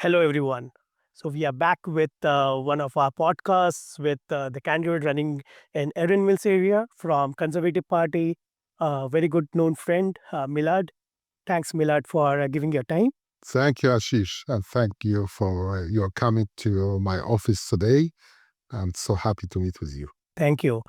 Hello, everyone. So we are back with one of our podcasts with the candidate running in Erin Mills area from Conservative Party, very good known friend, Milad. Thanks, Milad, for giving your time. Thank you, Ashish, and thank you for your coming to my office today. I'm so happy to meet with you. Thank you.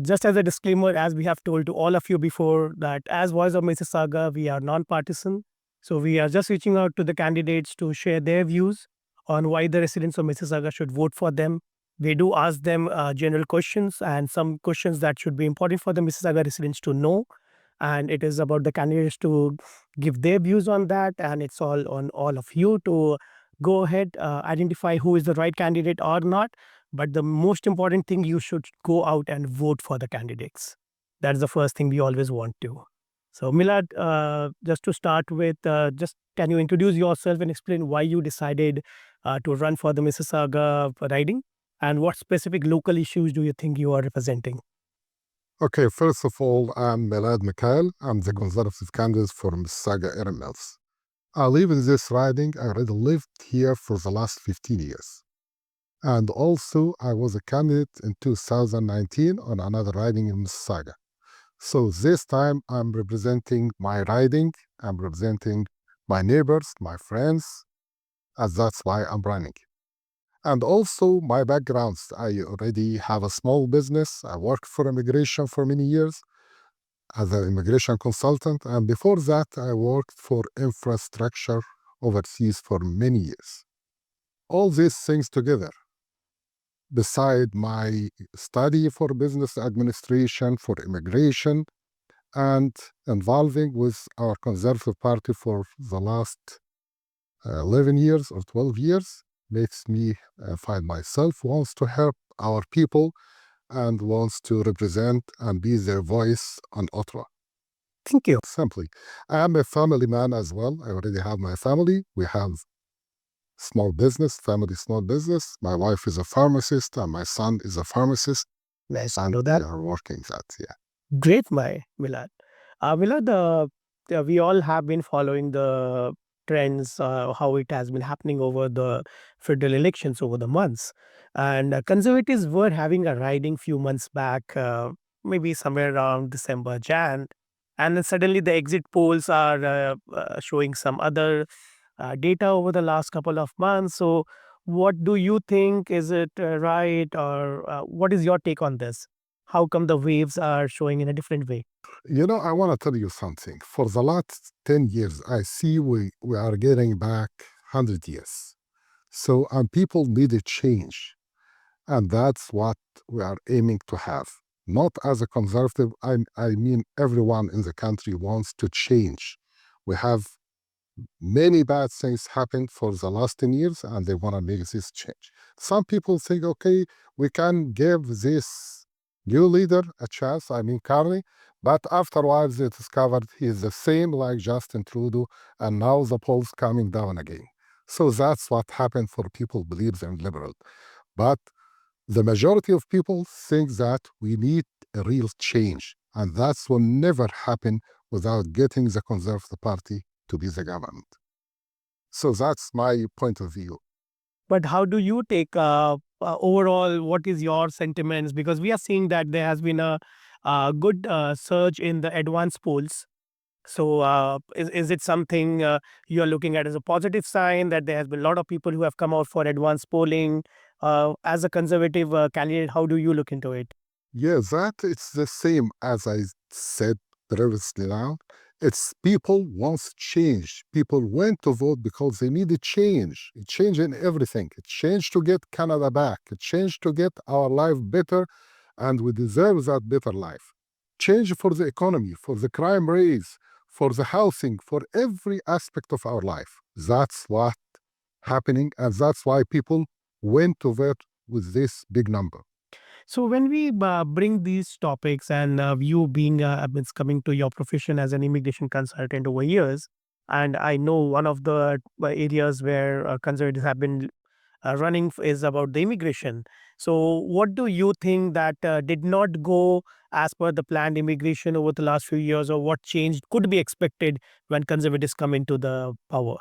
Just as a disclaimer, as we have told to all of you before, that as Voice of Mississauga, we are non-partisan. So we are just reaching out to the candidates to share their views on why the residents of Mississauga should vote for them. We do ask them general questions and some questions that should be important for the Mississauga residents to know. And it is about the candidates to give their views on that. And it's all on all of you to go ahead, identify who is the right candidate or not. But the most important thing, you should go out and vote for the candidates. That's the first thing we always want to. So, Milad, just to start with, just can you introduce yourself and explain why you decided to run for the Mississauga riding, and what specific local issues do you think you are representing? Okay, first of all, I'm Milad Mikael. I'm the Conservative candidate for Mississauga Erin Mills. I live in this riding. I already lived here for the last 15 years. And also, I was a candidate in 2019 on another riding in Mississauga. So this time, I'm representing my riding. I'm representing my neighbors, my friends, and that's why I'm running. And also my backgrounds. I already have a small business. I worked for immigration for many years as an immigration consultant. And before that, I worked for infrastructure overseas for many years. All these things together, beside my study for business administration, for immigration, and involving with our Conservative Party for the last 11 years or 12 years, makes me find myself wants to help our people and wants to represent and be their voice on Ottawa. Thank you. Simply, I am a family man as well. I already have my family. We have small business, family small business. My wife is a pharmacist and my son is a pharmacist. Nice to And know we that. are working that, yeah. Great, my Milad. Milad, we all have been following the trends, how it has been happening over the federal elections over the months. And conservatives were having a riding few months back, maybe somewhere around December, Jan. And then suddenly the exit polls are showing some other data over the last couple of months. So, what do you think? Is it right? Or what is your take on this? How come the waves are showing in a different way? You know, I want to tell you something. For the last 10 years, I see we are getting back 100 years. So, and people need a change. And that's what we are aiming to have. Not as a conservative, I mean, everyone in the country wants to change. We have many bad things happened for the last 10 years and they want to make this change. Some people think, okay, we can give this new leader a chance, I mean Carney, but afterwards they discovered he is the same like Justin Trudeau, and now the polls coming down again. So that's what happened for people believe they're liberal. But the majority of people think that we need a real change, and that will never happen without getting the Conservative Party to be the government. So that's my point of view. But how do you take overall? What is your sentiments? Because we are seeing that there has been a good surge in the advanced polls. So, is it something you are looking at as a positive sign that there has been a lot of people who have come out for advanced polling? As a conservative candidate, how do you look into it? Yeah, that it's the same as I said previously now. It's people wants change. People went to vote because they need a change. A change in everything. A change to get Canada back. A change to get our life better, and we deserve that better life. Change for the economy, for the crime rates, for the housing, for every aspect of our life. That's what happening, and that's why people went to vote with this big number. So when we bring these topics, and you being means coming to your profession as an immigration consultant over years, and I know one of the areas where conservatives have been running is about the immigration. So what do you think that did not go as per the planned immigration over the last few years, or what change could be expected when conservatives come into the power?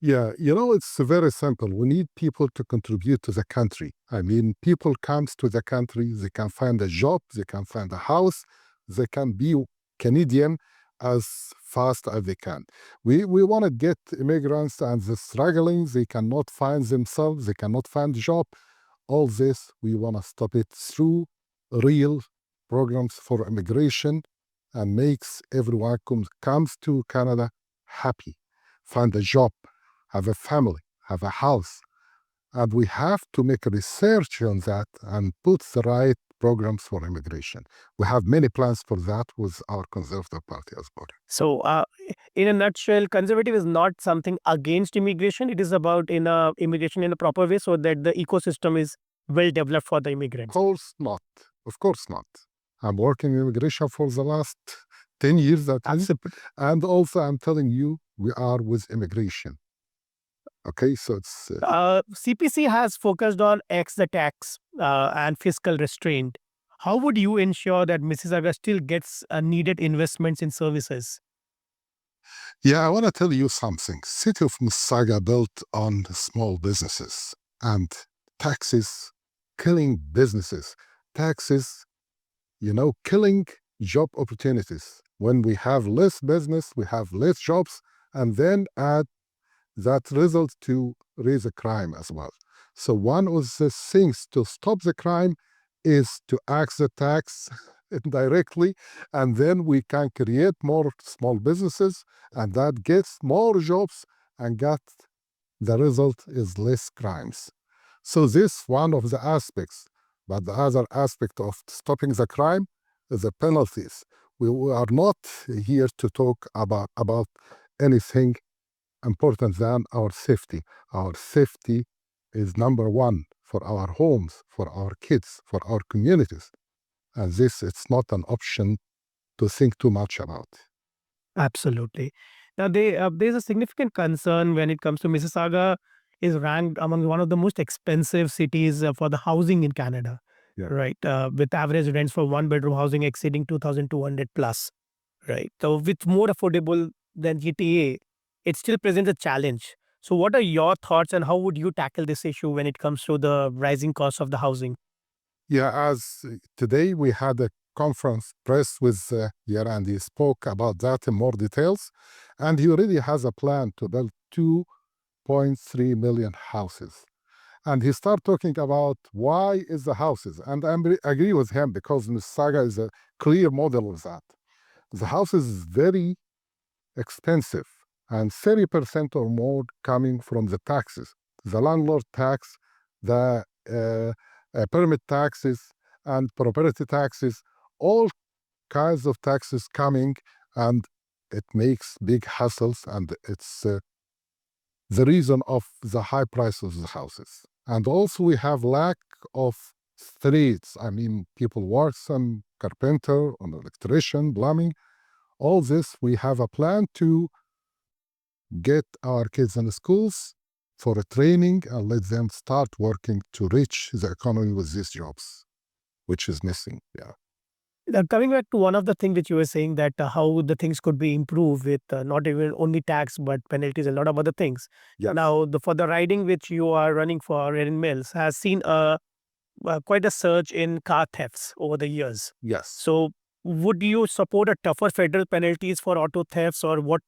Yeah, it's very simple. We need people to contribute to the country. I mean, people comes to the country, they can find a job, they can find a house, they can be Canadian as fast as they can. We want to get immigrants and the struggling, they cannot find themselves, they cannot find a job. All this, we want to stop it through real programs for immigration and makes everyone comes to Canada happy, find a job, have a family, have a house. And we have to make research on that and put the right programs for immigration. We have many plans for that with our Conservative Party as well. So, in a nutshell, conservative is not something against immigration. It is about immigration in a proper way, so that the ecosystem is well developed for the Of immigrants. course not. Of course not. I'm working in immigration for the last 10 years at least. And also, I'm telling you, we are with immigration. Okay, so it's CPC has focused on X the tax and fiscal restraint. How would you ensure that Mississauga still gets needed investments in services? yeah, I want to tell you something. City of Mississauga built on small businesses and taxes killing businesses. Taxes, killing job opportunities. When we have less business, we have less jobs, and then add that result to raise a crime as well. So one of the things to stop the crime is to ask the tax indirectly, and then we can create more small businesses, and that gets more jobs, and get the result is less crimes. So this one of the aspects, but the other aspect of stopping the crime is the penalties. We are not here to talk about anything important than our safety. Our safety is number one for our homes, for our kids, for our communities. And this, it's not an option to think too much about. Absolutely. Now, there's a significant concern when it comes to Mississauga is ranked among one of the most expensive cities for the housing in Canada, Yeah. right? With average rents for one bedroom housing exceeding 2,200 plus, right? So, with more affordable than GTA, it still presents a challenge. So, what are your thoughts and how would you tackle this issue when it comes to the rising cost of the housing? Yeah, as today we had a conference press with and he spoke about that in more details. And he already has a plan to build 2.3 million houses. And he started talking about why is the houses. And I agree with him because Mississauga is a clear model of that. The house is very expensive and 30% or more coming from the taxes, the landlord tax, the permit taxes, and property taxes, all kinds of taxes coming, and it makes big hassles, and it's the reason of the high price of the houses. And also we have lack of streets. I mean, people work some carpenter, an electrician, plumbing, all this. We have a plan to get our kids in the schools for a training and let them start working to reach the economy with these jobs, which is missing. Yeah. Now, coming back to one of the things which you were saying that how the things could be improved with not even only tax but penalties, a lot of other things. Yes. Now, for the riding which you are running for, Erin Mills has seen quite a surge in car thefts over the years. Yes. So, would you support a tougher federal penalties for auto thefts, or what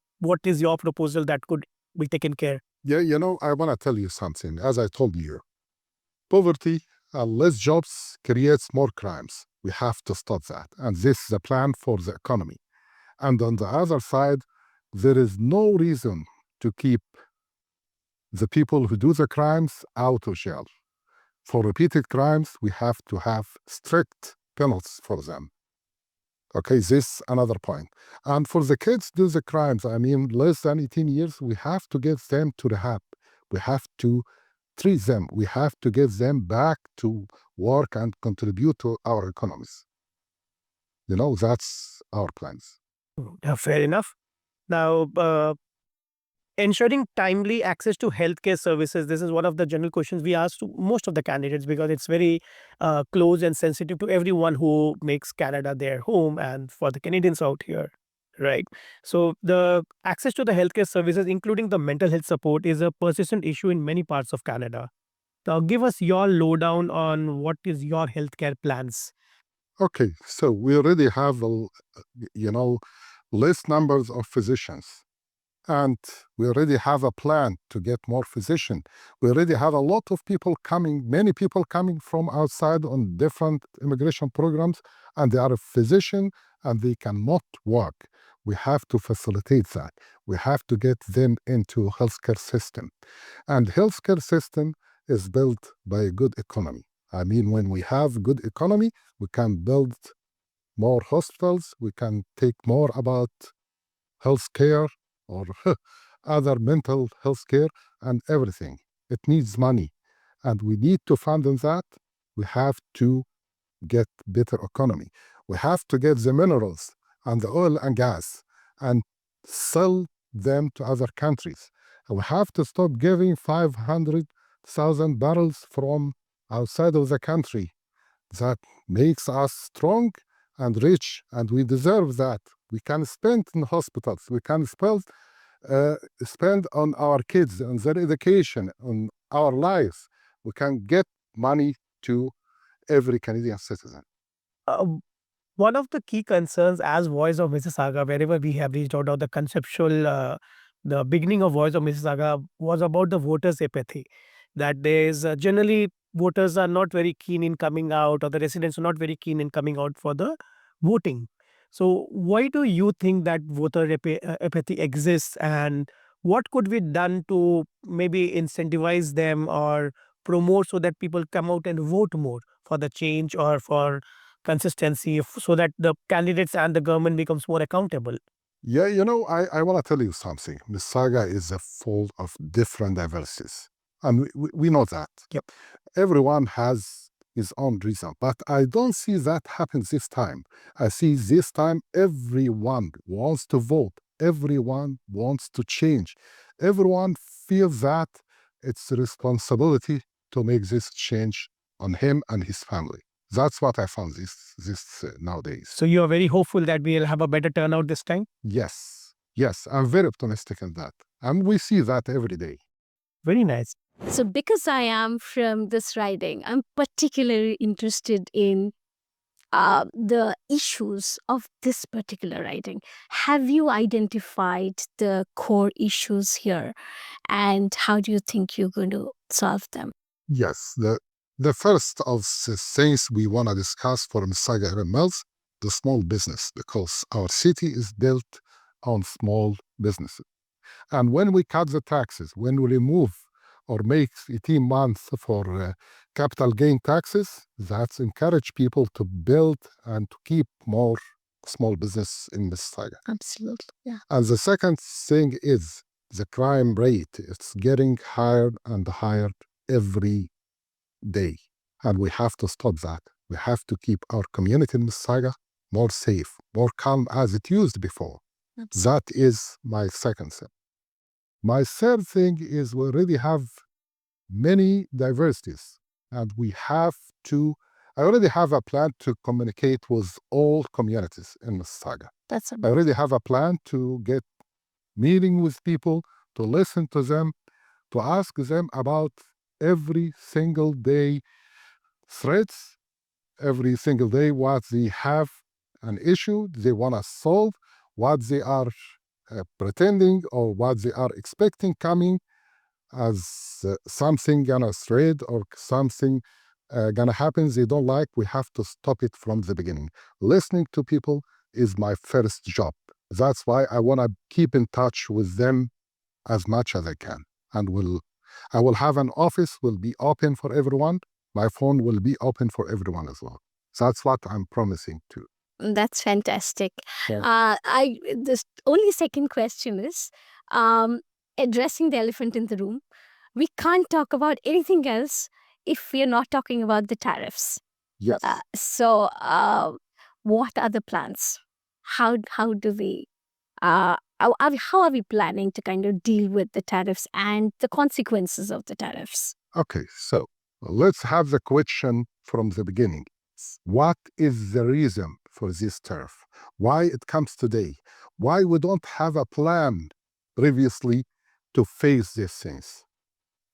is your proposal that could be taken care? Yeah, I want to tell you something. As I told you, poverty and less jobs creates more crimes. We have to stop that. And this is a plan for the economy. And on the other side, there is no reason to keep the people who do the crimes out of jail. For repeated crimes, we have to have strict penalties for them. Okay, this another point. And for the kids do the crimes, I mean, less than 18 years, we have to get them to rehab. We have to treat them. We have to get them back to work and contribute to our economies. That's our plans. Fair enough. Now, ensuring timely access to healthcare services. This is one of the general questions we ask to most of the candidates because it's very close and sensitive to everyone who makes Canada their home and for the Canadians out here, Right. So the access to the healthcare services, including the mental health support, is a persistent issue in many parts of Canada. Now, give us your lowdown on what is your healthcare plans. Okay, so we already have, you know, less numbers of physicians. And we already have a plan to get more physicians. We already have a lot of people coming, many people coming from outside on different immigration programs, and they are a physician and they cannot work. We have to facilitate that. We have to get them into healthcare system. And healthcare system is built by a good economy. I mean, when we have good economy, we can build more hospitals, we can take more about healthcare or other mental health care and everything. It needs money. And we need to fund on that. We have to get better economy. We have to get the minerals and the oil and gas and sell them to other countries. And we have to stop giving 500,000 barrels from outside of the country. That makes us strong and rich, and we deserve that. We can spend in hospitals. We can spend on our kids, on their education, on our lives. We can get money to every Canadian citizen. Uh, One of the key concerns as Voice of Mississauga, wherever we have reached out, or the conceptual, the beginning of Voice of Mississauga was about the voters' apathy. That there's generally voters are not very keen in coming out, or the residents are not very keen in coming out for the voting. So, why do you think that apathy exists, and what could be done to maybe incentivize them or promote so that people come out and vote more for the change or for consistency so that the candidates and the government becomes more accountable? Yeah, I want to tell you something. Mississauga is a full of different diversities. And we know that. Yep. Everyone has his own reason. But I don't see that happen this time. I see this time everyone wants to vote. Everyone wants to change. Everyone feels that it's a responsibility to make this change on him and his family. That's what I found this nowadays. So you are very hopeful that we'll have a better turnout this time? Yes, I'm very optimistic in that. And we see that every day. Very nice. So, because I am from this riding, I'm particularly interested in the issues of this particular riding. Have you identified the core issues here, and how do you think you're going to solve them? Yes, the first of the things we want to discuss for Mississauga Erin Mills, the small business, because our city is built on small businesses. And when we cut the taxes, when we remove or make 18 months for capital gain taxes, that's encourage people to build and to keep more small business in Mississauga. Absolutely. Yeah. And the second thing is the crime rate. It's getting higher and higher every day. And we have to stop that. We have to keep our community in Mississauga more safe, more calm as it used before. Absolutely. That is my second thing. My third thing is we already have many diversities, and we have to. I already have a plan to communicate with all communities in Mississauga. That's I amazing. already have a plan to get meeting with people, to listen to them, to ask them about every single day threats, every single day what they have an issue they want to solve, what they are pretending or what they are expecting coming as something gonna thread or something gonna happen they don't like. We have to stop it from the beginning. Listening to people is my first job. That's why I want to keep in touch with them as much as I can. And I will have an office will be open for everyone. My phone will be open for everyone as well. That's what I'm promising to. That's fantastic. Yeah. The only second question is addressing the elephant in the room. We can't talk about anything else if we are not talking about the tariffs. Yes. So, what are the plans? How do we how are we planning to kind of deal with the tariffs and the consequences of the tariffs? Okay, so let's have the question from the beginning. What is the reason for this tariff? Why it comes today? Why we don't have a plan previously to face these things?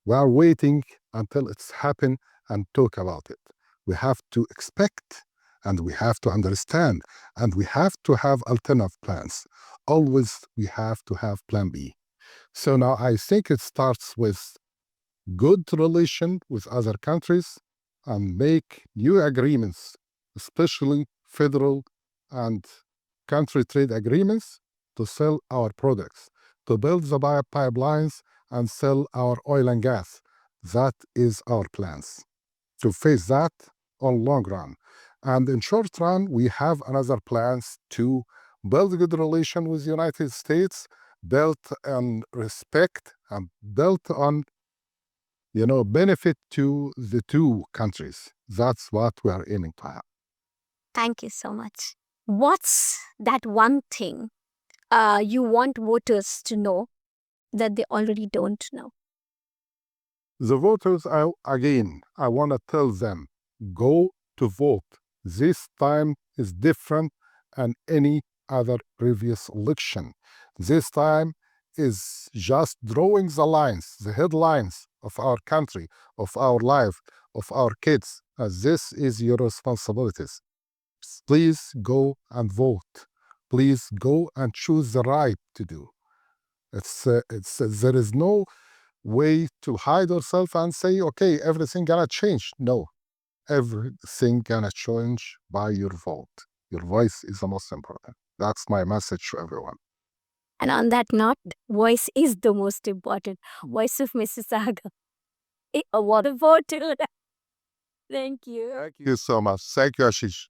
We are waiting until it's happened and talk about it. We have to expect and we have to understand and we have to have alternative plans. Always we have to have plan B. So now I think it starts with good relation with other countries and make new agreements, especially federal and country trade agreements to sell our products, to build the pipelines and sell our oil and gas. That is our plans to face that on long run. And in short run, we have another plans to build a good relation with the United States, built on respect and built on benefit to the two countries. That's what we are aiming to have. Thank you so much. What's that one thing you want voters to know that they already don't know? The voters, I want to tell them, go to vote. This time is different than any other previous election. This time is just drawing the lines, the headlines of our country, of our life, of our kids. This is your responsibilities. Please go and vote. Please go and choose the right to do. There is no way to hide yourself and say, okay, everything gonna change. No, everything gonna change by your vote. Your voice is the most important. That's my message to everyone. And on that note, voice is the most important. Voice of Mississauga. What a voter. Thank you. Thank you so much. Thank you, Ashish.